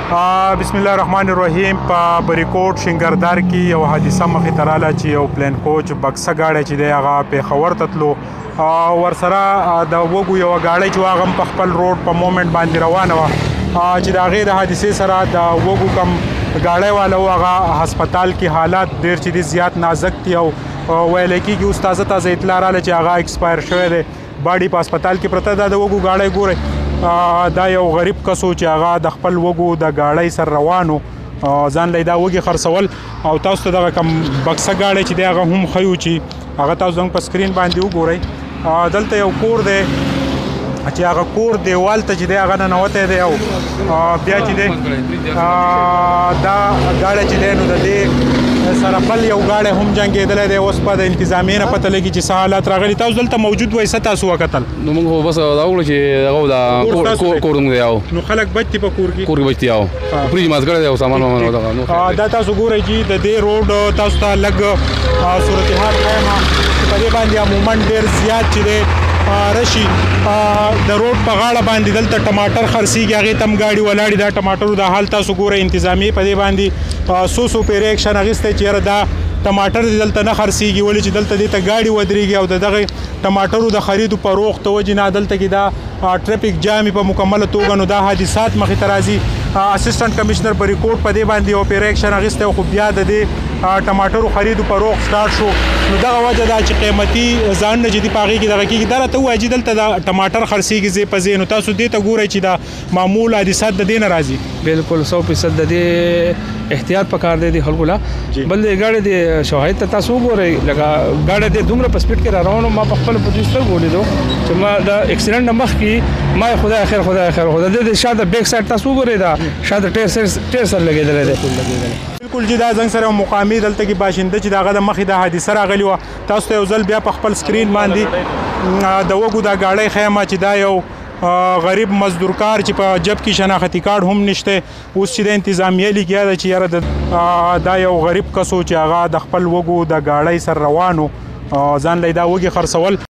بسم الله الرحمن الرحیم. په بریکوټ شنګردار کې یو حادثه مخې ته راله چې یو پلین کوچ بکسه گاډی چې دی هغه پېښور ته تلو، ورسره د وږو یوه ګاډۍ چې هغه هم په خپل روډ په مومنټ باندې روانه وه چې د هغې د حادثې سره د وږو کم ګاډۍ والا و هغه هسپتال کې حالات ډېر چې دي زیات نازک دي او ویلی کېږي اوس تازه اطلاع راله چې هغه ایکسپایر شوی دی، باډي په هسپتال کې پرته ده. د وږو ګاډۍ ګورئ، دا یو غریب کس و چې هغه د خپل وږو د ګاډۍ سره روان و، ځان له یې دا وږي خرڅول او تاسو ته دغه کم بکسه ګاډی چې دی هغه هم ښیو چې هغه تاسو زموږ په سکرین باندې وګورئ. دلته یو کور دی چې هغه کور دیوال ته چې دی هغه ننوتی دی او بیا چې دی دا ګاډی چې دی نو د دې سره بل یو ګاډی هم جنګېدلی دی. اوس په د انتظامیې نه پته لګي چې څه حالات راغلي. تاسو دلته موجود وئ، څه تاسو وکتل؟ نو موږ خو بس دا وکړو چې هغه دا کور موږ دی او نو خلک بچ دي په کور کې بچ دي او پرې ماز کړی دی او سامان وامان دغه دا تاسو ګورئ چې د دې روډ تاسو ته لږ صورتحال ښیم چې په دې باندې عموما ډېر زیات چې دی رشي د روډ په غاړه باندې دلته ټماټر خرڅېږي، هغې ته هم ګاډي ولاړې. دا ټماټرو دا حال تاسو ګورئ، انتظامیې په دې باندې څو پیرې اکشن اخیستی چې یاره دا ټماټر دې دلته نه خرڅېږي، ولې چې دلته دې ته ګاډي ودرېږي او د دغې ټماټرو د خریدو په روغ ته وجې نه دلته کې دا ټرافیک جام په مکمله توګه نو دا حادثات مخې ته راځي. اسسټنټ کمشنر بریکوټ په دې باندې یو پیرې اکشن اخیستی او خو بیا د دې ټماټرو خریدو په روغ سټارټ شو. نو دغه وجه دا چې قیمتي ځانونه چې دي په هغې کې دغه کېږي. دا راته ووایه چې دلته دا ټماټر خرڅېږي ځای په ځای، نو تاسو دې ته ګورئ چې دا معمول حادثات د دې نه راځي. بالکل 100% د دې احتیاط پکار دی د خلکو له. بل د ګاډي د شواهد ته تاسو وګورئ، لکه ګاډی د دومره په سپیډ کې را روان و، ما په خپل په دې سترګو ولیدو چې ما د اکسیډنټ نه مخکې ما خدای خیر خو د دې شاته بیک سایډ تاسو وګورئ، دا شاته ټیر سره لګېدلی دی. بالکل جی دا زنګ سره مقامي دلته کې باشنده چې د هغه د مخې د حادثه راغلې وه، تاسو ته یو ځل بیا په خپل سکرین باندې د وږو دا ګاډۍ ښیم چې دا یو غریب مزدورکار چې په جب کې شناختي کارت هم نشته. اوس چې د انتظامیه لیکیا ده چې یاره دا یو غریب کس و چې هغه د خپل وږو د ګاډۍ سره روان و، ځان له یې دا وږي خرڅول.